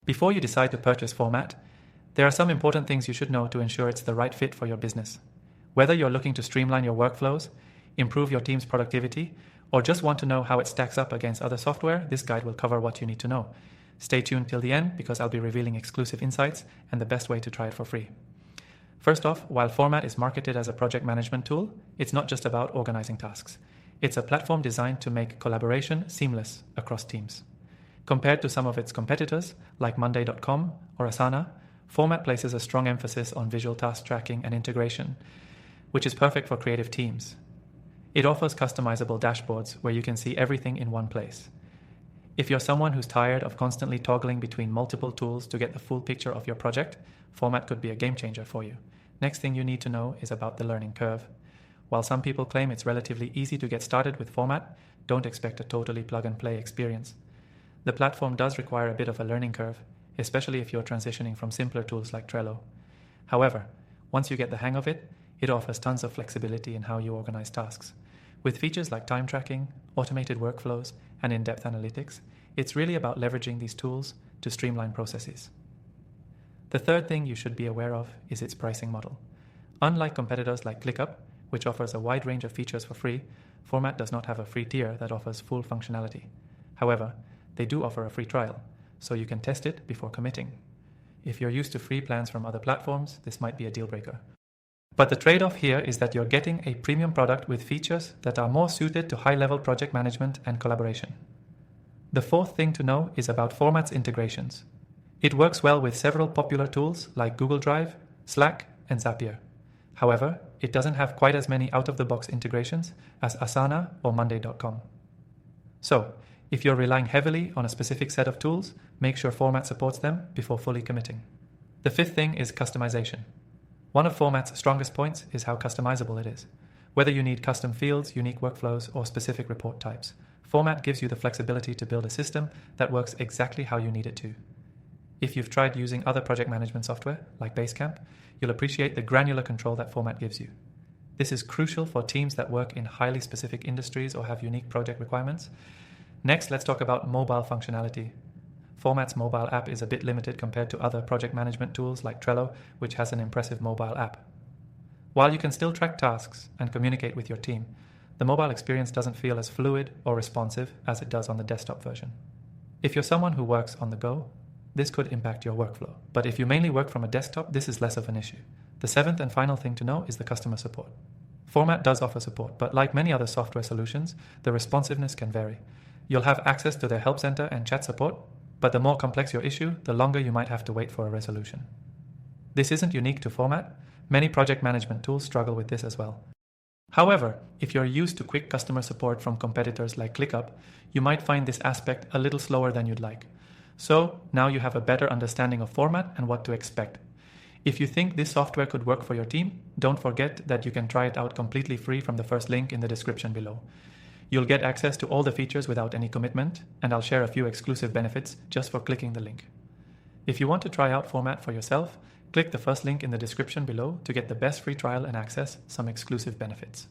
Before you decide to purchase Format, there are some important things you should know to ensure it's the right fit for your business. Whether you're looking to streamline your workflows, improve your team's productivity, or just want to know how it stacks up against other software, this guide will cover what you need to know. Stay tuned till the end because I'll be revealing exclusive insights and the best way to try it for free. First off, while Format is marketed as a project management tool, it's not just about organizing tasks. It's a platform designed to make collaboration seamless across teams. Compared to some of its competitors, like Monday.com or Asana, Format places a strong emphasis on visual task tracking and integration, which is perfect for creative teams. It offers customizable dashboards where you can see everything in one place. If you're someone who's tired of constantly toggling between multiple tools to get the full picture of your project, Format could be a game changer for you. Next thing you need to know is about the learning curve. While some people claim it's relatively easy to get started with Format, don't expect a totally plug-and-play experience. The platform does require a bit of a learning curve, especially if you're transitioning from simpler tools like Trello. However, once you get the hang of it, it offers tons of flexibility in how you organize tasks. With features like time tracking, automated workflows, and in-depth analytics, it's really about leveraging these tools to streamline processes. The third thing you should be aware of is its pricing model. Unlike competitors like ClickUp, which offers a wide range of features for free, Format does not have a free tier that offers full functionality. However, they do offer a free trial, so you can test it before committing. If you're used to free plans from other platforms, this might be a deal breaker. But the trade-off here is that you're getting a premium product with features that are more suited to high-level project management and collaboration. The fourth thing to know is about Format's integrations. It works well with several popular tools like Google Drive, Slack, and Zapier. However, it doesn't have quite as many out-of-the-box integrations as Asana or Monday.com. So, if you're relying heavily on a specific set of tools, make sure Format supports them before fully committing. The fifth thing is customization. One of Format's strongest points is how customizable it is. Whether you need custom fields, unique workflows, or specific report types, Format gives you the flexibility to build a system that works exactly how you need it to. If you've tried using other project management software, like Basecamp, you'll appreciate the granular control that Format gives you. This is crucial for teams that work in highly specific industries or have unique project requirements. Next, let's talk about mobile functionality. Format's mobile app is a bit limited compared to other project management tools like Trello, which has an impressive mobile app. While you can still track tasks and communicate with your team, the mobile experience doesn't feel as fluid or responsive as it does on the desktop version. If you're someone who works on the go, this could impact your workflow. But if you mainly work from a desktop, this is less of an issue. The seventh and final thing to know is the customer support. Format does offer support, but like many other software solutions, the responsiveness can vary. You'll have access to their help center and chat support, but the more complex your issue, the longer you might have to wait for a resolution. This isn't unique to Format. Many project management tools struggle with this as well. However, if you're used to quick customer support from competitors like ClickUp, you might find this aspect a little slower than you'd like. So now you have a better understanding of Format and what to expect. If you think this software could work for your team, don't forget that you can try it out completely free from the first link in the description below. You'll get access to all the features without any commitment, and I'll share a few exclusive benefits just for clicking the link. If you want to try out Format for yourself, click the first link in the description below to get the best free trial and access some exclusive benefits.